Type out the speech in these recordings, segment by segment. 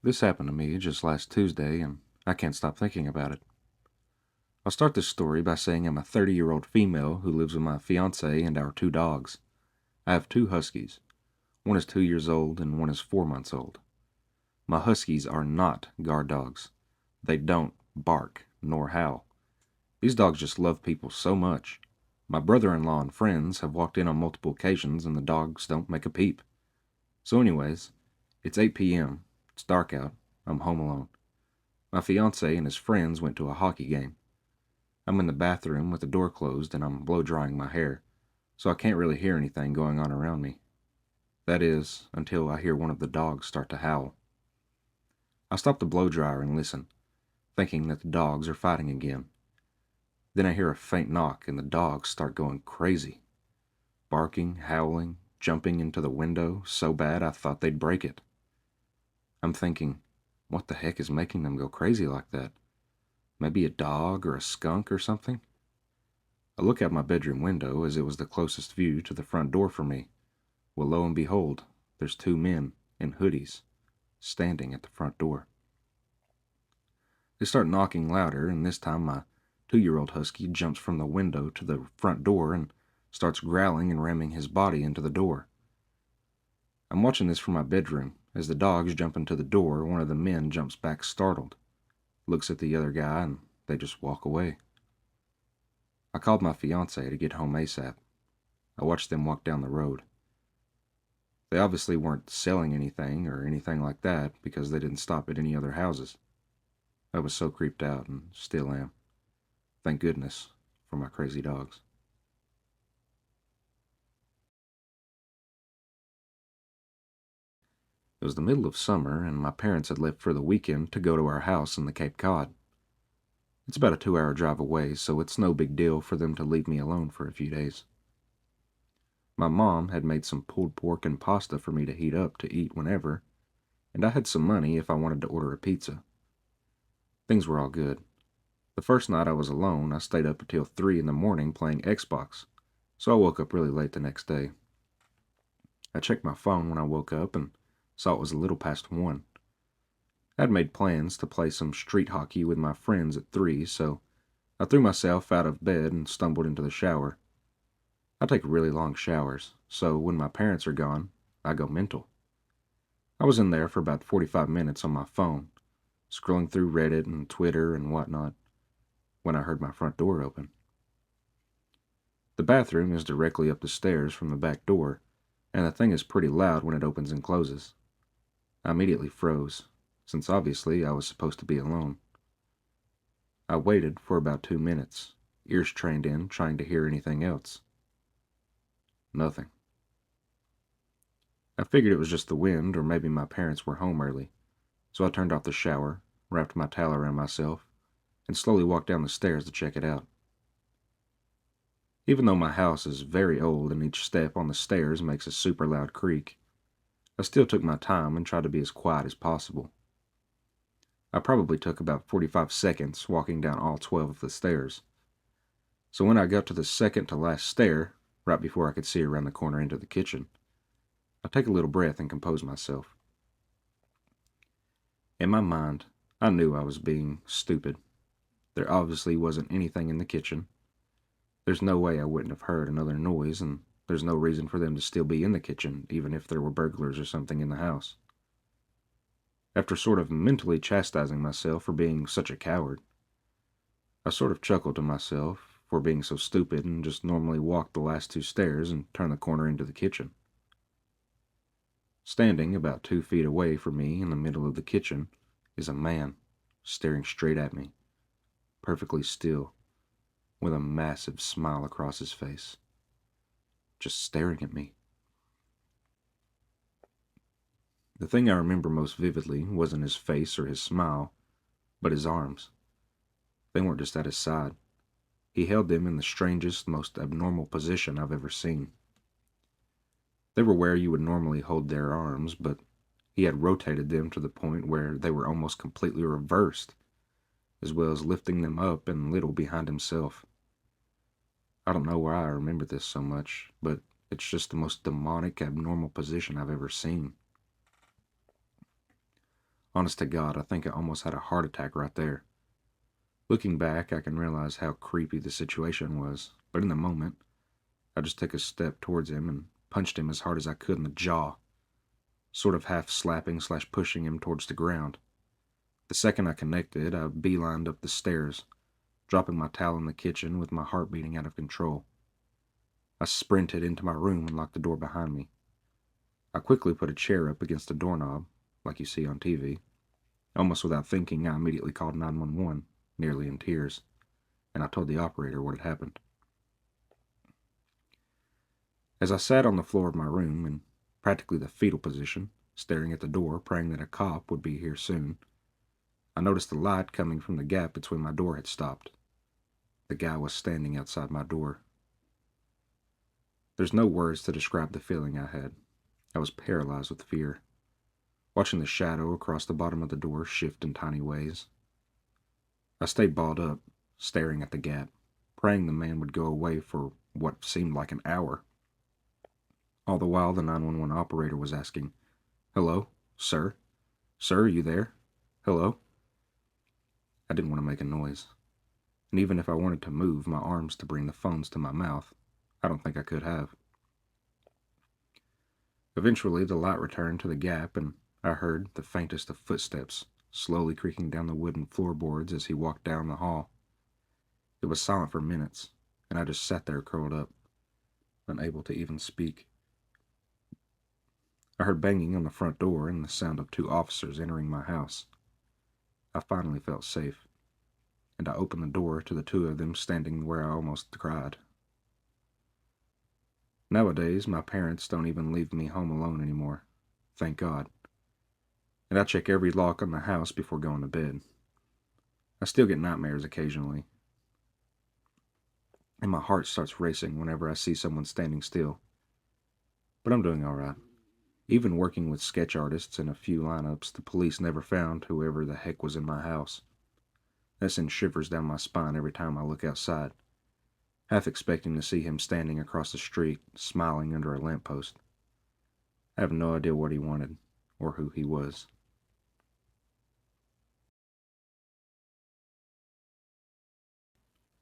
This happened to me just last Tuesday, and I can't stop thinking about it. I'll start this story by saying I'm a 30-year-old female who lives with my fiance and our two dogs. I have two huskies. One is 2 years old and one is 4 months old. My huskies are not guard dogs. They don't bark nor howl. These dogs just love people so much. My brother-in-law and friends have walked in on multiple occasions and the dogs don't make a peep. So anyways, it's 8 p.m. It's dark out. I'm home alone. My fiance and his friends went to a hockey game. I'm in the bathroom with the door closed and I'm blow drying my hair, so I can't really hear anything going on around me. That is, until I hear one of the dogs start to howl. I stop the blow dryer and listen, thinking that the dogs are fighting again. Then I hear a faint knock and the dogs start going crazy. Barking, howling, jumping into the window so bad I thought they'd break it. I'm thinking, what the heck is making them go crazy like that? Maybe a dog or a skunk or something? I look out my bedroom window as it was the closest view to the front door for me. Well, lo and behold, there's two men in hoodies standing at the front door. They start knocking louder, and this time my 2-year-old husky jumps from the window to the front door and starts growling and ramming his body into the door. I'm watching this from my bedroom. As the dogs jump into the door, one of the men jumps back startled, looks at the other guy, and they just walk away. I called my fiance to get home ASAP. I watched them walk down the road. They obviously weren't selling anything or anything like that because they didn't stop at any other houses. I was so creeped out and still am. Thank goodness for my crazy dogs. It was the middle of summer and my parents had left for the weekend to go to our house in the Cape Cod. It's about a 2-hour drive away, so it's no big deal for them to leave me alone for a few days. My mom had made some pulled pork and pasta for me to heat up to eat whenever, and I had some money if I wanted to order a pizza. Things were all good. The first night I was alone, I stayed up until 3 in the morning playing Xbox, so I woke up really late the next day. I checked my phone when I woke up and saw it was a little past 1. I'd made plans to play some street hockey with my friends at 3, so I threw myself out of bed and stumbled into the shower. I take really long showers, so when my parents are gone, I go mental. I was in there for about 45 minutes on my phone, scrolling through Reddit and Twitter and whatnot, when I heard my front door open. The bathroom is directly up the stairs from the back door, and the thing is pretty loud when it opens and closes. I immediately froze, since obviously I was supposed to be alone. I waited for about 2 minutes, ears trained in, trying to hear anything else. Nothing. I figured it was just the wind, or maybe my parents were home early, so I turned off the shower, wrapped my towel around myself, and slowly walked down the stairs to check it out. Even though my house is very old and each step on the stairs makes a super loud creak, I still took my time and tried to be as quiet as possible. I probably took about 45 seconds walking down all 12 of the stairs. So when I got to the second to last stair, right before I could see around the corner into the kitchen, I take a little breath and compose myself. In my mind, I knew I was being stupid. There obviously wasn't anything in the kitchen. There's no way I wouldn't have heard another noise, and there's no reason for them to still be in the kitchen, even if there were burglars or something in the house. After sort of mentally chastising myself for being such a coward, I sort of chuckled to myself for being so stupid and just normally walked the last 2 stairs and turned the corner into the kitchen. Standing about 2 feet away from me in the middle of the kitchen is a man staring straight at me, perfectly still, with a massive smile across his face, just staring at me. The thing I remember most vividly wasn't his face or his smile, but his arms. They weren't just at his side. He held them in the strangest, most abnormal position I've ever seen. They were where you would normally hold their arms, but he had rotated them to the point where they were almost completely reversed, as well as lifting them up and little behind himself. I don't know why I remember this so much, but it's just the most demonic, abnormal position I've ever seen. Honest to God, I think I almost had a heart attack right there. Looking back, I can realize how creepy the situation was, but in the moment, I just took a step towards him and punched him as hard as I could in the jaw, sort of half slapping / pushing him towards the ground. The second I connected, I beelined up the stairs, dropping my towel in the kitchen with my heart beating out of control. I sprinted into my room and locked the door behind me. I quickly put a chair up against the doorknob, like you see on TV. Almost without thinking, I immediately called 911, nearly in tears, and I told the operator what had happened. As I sat on the floor of my room, in practically the fetal position, staring at the door, praying that a cop would be here soon, I noticed the light coming from the gap between my door had stopped. The guy was standing outside my door. There's no words to describe the feeling I had. I was paralyzed with fear, watching the shadow across the bottom of the door shift in tiny ways. I stayed balled up, staring at the gap, praying the man would go away for what seemed like an hour. All the while, the 911 operator was asking, "Hello? Sir? Sir, are you there? Hello?" I didn't want to make a noise, and even if I wanted to move my arms to bring the phones to my mouth, I don't think I could have. Eventually, the light returned to the gap, and I heard the faintest of footsteps slowly creaking down the wooden floorboards as he walked down the hall. It was silent for minutes, and I just sat there curled up, unable to even speak. I heard banging on the front door and the sound of 2 officers entering my house. I finally felt safe, and I opened the door to the 2 of them standing where I almost cried. Nowadays, my parents don't even leave me home alone anymore, thank God, and I check every lock on the house before going to bed. I still get nightmares occasionally, and my heart starts racing whenever I see someone standing still. But I'm doing all right. Even working with sketch artists and a few lineups, the police never found whoever the heck was in my house. That sends shivers down my spine every time I look outside, half expecting to see him standing across the street, smiling under a lamppost. I have no idea what he wanted, or who he was.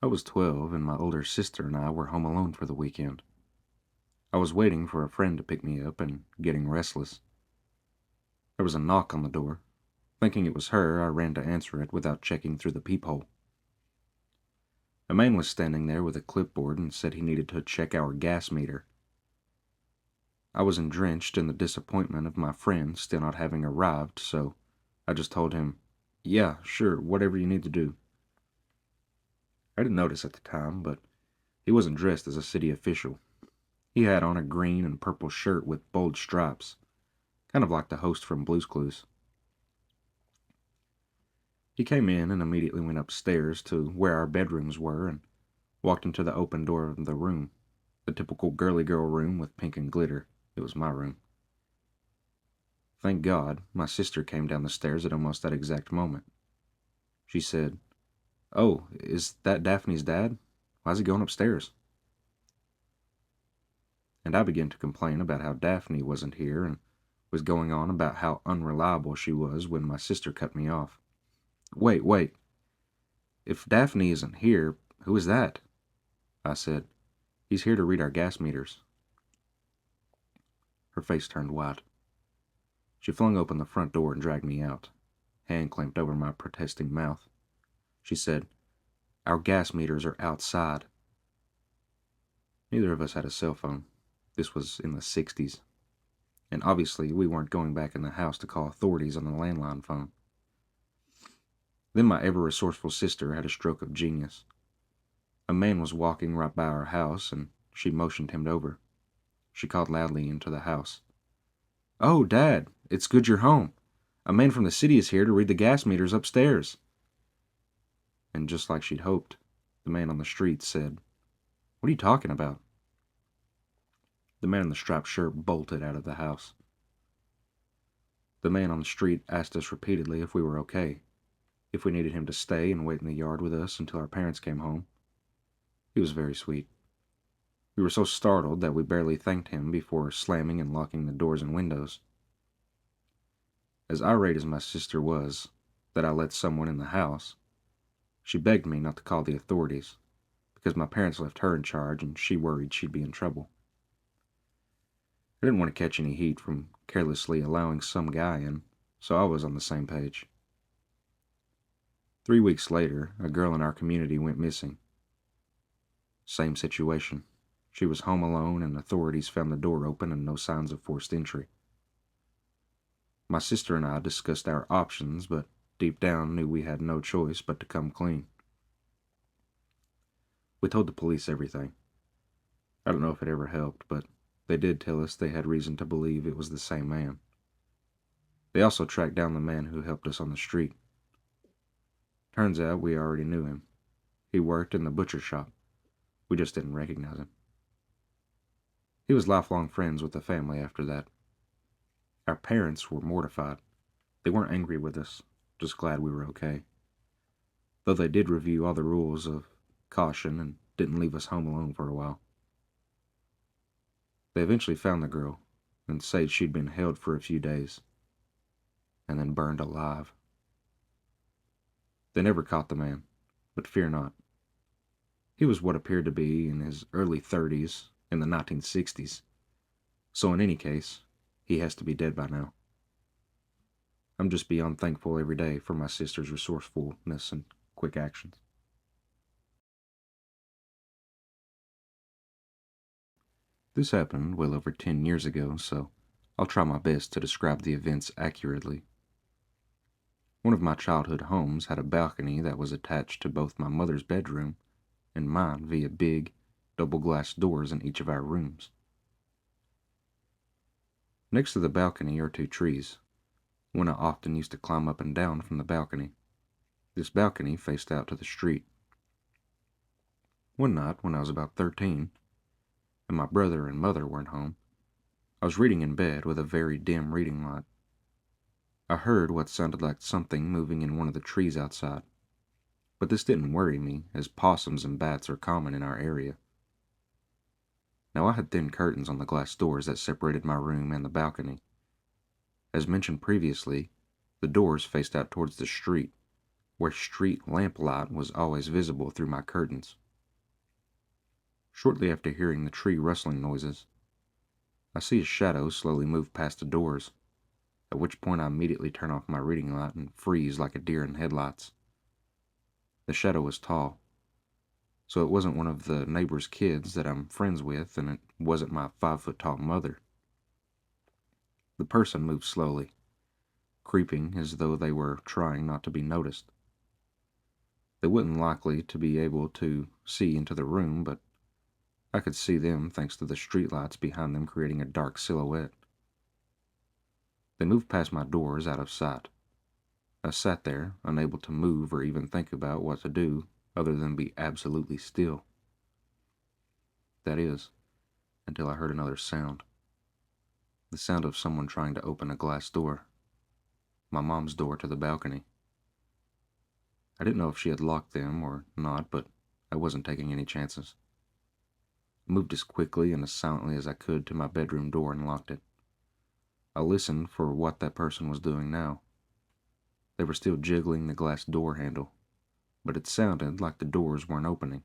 I was 12, and my older sister and I were home alone for the weekend. I was waiting for a friend to pick me up and getting restless. There was a knock on the door. Thinking it was her, I ran to answer it without checking through the peephole. A man was standing there with a clipboard and said he needed to check our gas meter. I was drenched in the disappointment of my friend still not having arrived, so I just told him, "Yeah, sure, whatever you need to do." I didn't notice at the time, but he wasn't dressed as a city official. He had on a green and purple shirt with bold stripes, kind of like the host from Blue's Clues. He came in and immediately went upstairs to where our bedrooms were and walked into the open door of the room. The typical girly girl room with pink and glitter. It was my room. Thank God, my sister came down the stairs at almost that exact moment. She said, "Oh, is that Daphne's dad? Why's he going upstairs?" And I began to complain about how Daphne wasn't here and was going on about how unreliable she was when my sister cut me off. Wait. If Daphne isn't here, who is that?" I said. "He's here to read our gas meters." Her face turned white. She flung open the front door and dragged me out, hand clamped over my protesting mouth. She said, "Our gas meters are outside." Neither of us had a cell phone. This was in the 60s. And obviously we weren't going back in the house to call authorities on the landline phone. Then my ever-resourceful sister had a stroke of genius. A man was walking right by our house, and she motioned him over. She called loudly into the house, "Oh, Dad, it's good you're home. A man from the city is here to read the gas meters upstairs." And just like she'd hoped, the man on the street said, "What are you talking about?" The man in the striped shirt bolted out of the house. The man on the street asked us repeatedly if we were okay, if we needed him to stay and wait in the yard with us until our parents came home. He was very sweet. We were so startled that we barely thanked him before slamming and locking the doors and windows. As irate as my sister was that I let someone in the house, she begged me not to call the authorities because my parents left her in charge and she worried she'd be in trouble. I didn't want to catch any heat from carelessly allowing some guy in, so I was on the same page. 3 weeks later, a girl in our community went missing. Same situation. She was home alone and authorities found the door open and no signs of forced entry. My sister and I discussed our options, but deep down knew we had no choice but to come clean. We told the police everything. I don't know if it ever helped, but they did tell us they had reason to believe it was the same man. They also tracked down the man who helped us on the street. Turns out we already knew him. He worked in the butcher shop. We just didn't recognize him. He was lifelong friends with the family after that. Our parents were mortified. They weren't angry with us, just glad we were okay. Though they did review all the rules of caution and didn't leave us home alone for a while. They eventually found the girl and said she'd been held for a few days and then burned alive. They never caught the man, but fear not. He was what appeared to be in his early 30s in the 1960s, so in any case, he has to be dead by now. I'm just beyond thankful every day for my sister's resourcefulness and quick actions. This happened well over 10 years ago, so I'll try my best to describe the events accurately. One of my childhood homes had a balcony that was attached to both my mother's bedroom and mine via big, double-glass doors in each of our rooms. Next to the balcony are two trees. One I often used to climb up and down from the balcony. This balcony faced out to the street. One night, when I was about 13, and my brother and mother weren't home, I was reading in bed with a very dim reading light. I heard what sounded like something moving in one of the trees outside, but this didn't worry me, as possums and bats are common in our area. Now I had thin curtains on the glass doors that separated my room and the balcony. As mentioned previously, the doors faced out towards the street, where street lamplight was always visible through my curtains. Shortly after hearing the tree rustling noises, I see a shadow slowly move past the doors, at which point I immediately turn off my reading light and freeze like a deer in headlights. The shadow was tall, so it wasn't one of the neighbor's kids that I'm friends with, and it wasn't my 5-foot-tall mother. The person moved slowly, creeping as though they were trying not to be noticed. They wouldn't likely to be able to see into the room, but I could see them thanks to the streetlights behind them creating a dark silhouette. They moved past my doors out of sight. I sat there, unable to move or even think about what to do other than be absolutely still. That is, until I heard another sound. The sound of someone trying to open a glass door. My mom's door to the balcony. I didn't know if she had locked them or not, but I wasn't taking any chances. I moved as quickly and as silently as I could to my bedroom door and locked it. I listened for what that person was doing now. They were still jiggling the glass door handle, but it sounded like the doors weren't opening.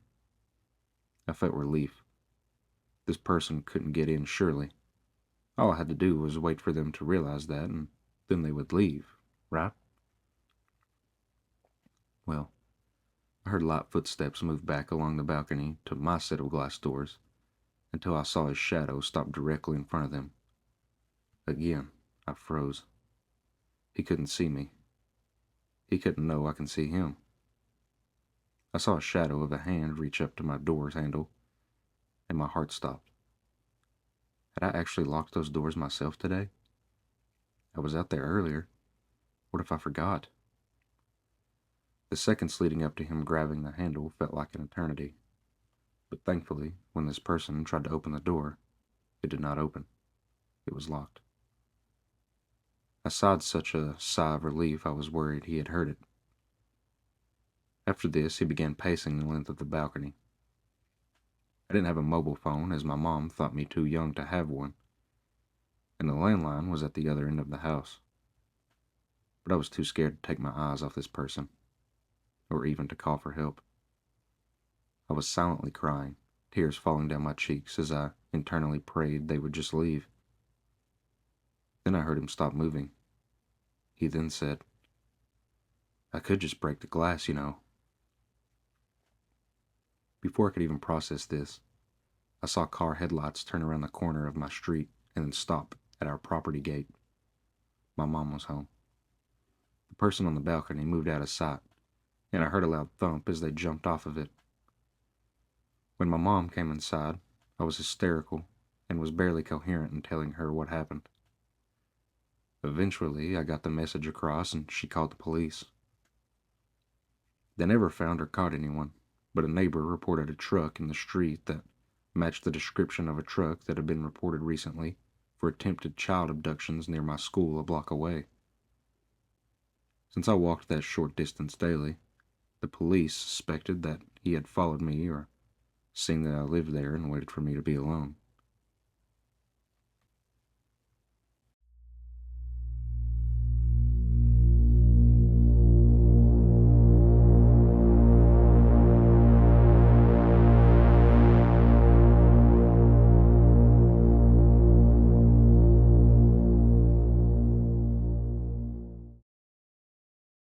I felt relief. This person couldn't get in, surely. All I had to do was wait for them to realize that, and then they would leave, right? Well, I heard light footsteps move back along the balcony to my set of glass doors, until I saw his shadow stop directly in front of them. Again, I froze. He couldn't see me. He couldn't know I can see him. I saw a shadow of a hand reach up to my door's handle, and my heart stopped. Had I actually locked those doors myself today? I was out there earlier. What if I forgot? The seconds leading up to him grabbing the handle felt like an eternity. But thankfully, when this person tried to open the door, it did not open. It was locked. I sighed such a sigh of relief I was worried he had heard it. After this, he began pacing the length of the balcony. I didn't have a mobile phone, as my mom thought me too young to have one, and the landline was at the other end of the house. but I was too scared to take my eyes off this person, or even to call for help. I was silently crying, tears falling down my cheeks as I internally prayed they would just leave. Then I heard him stop moving. He then said, "I could just break the glass, you know." Before I could even process this, I saw car headlights turn around the corner of my street and then stop at our property gate. My mom was home. The person on the balcony moved out of sight, and I heard a loud thump as they jumped off of it. When my mom came inside, I was hysterical and was barely coherent in telling her what happened. Eventually, I got the message across and she called the police. They never found or caught anyone, but a neighbor reported a truck in the street that matched the description of a truck that had been reported recently for attempted child abductions near my school a block away. Since I walked that short distance daily, the police suspected that he had followed me or seen that I lived there and waited for me to be alone.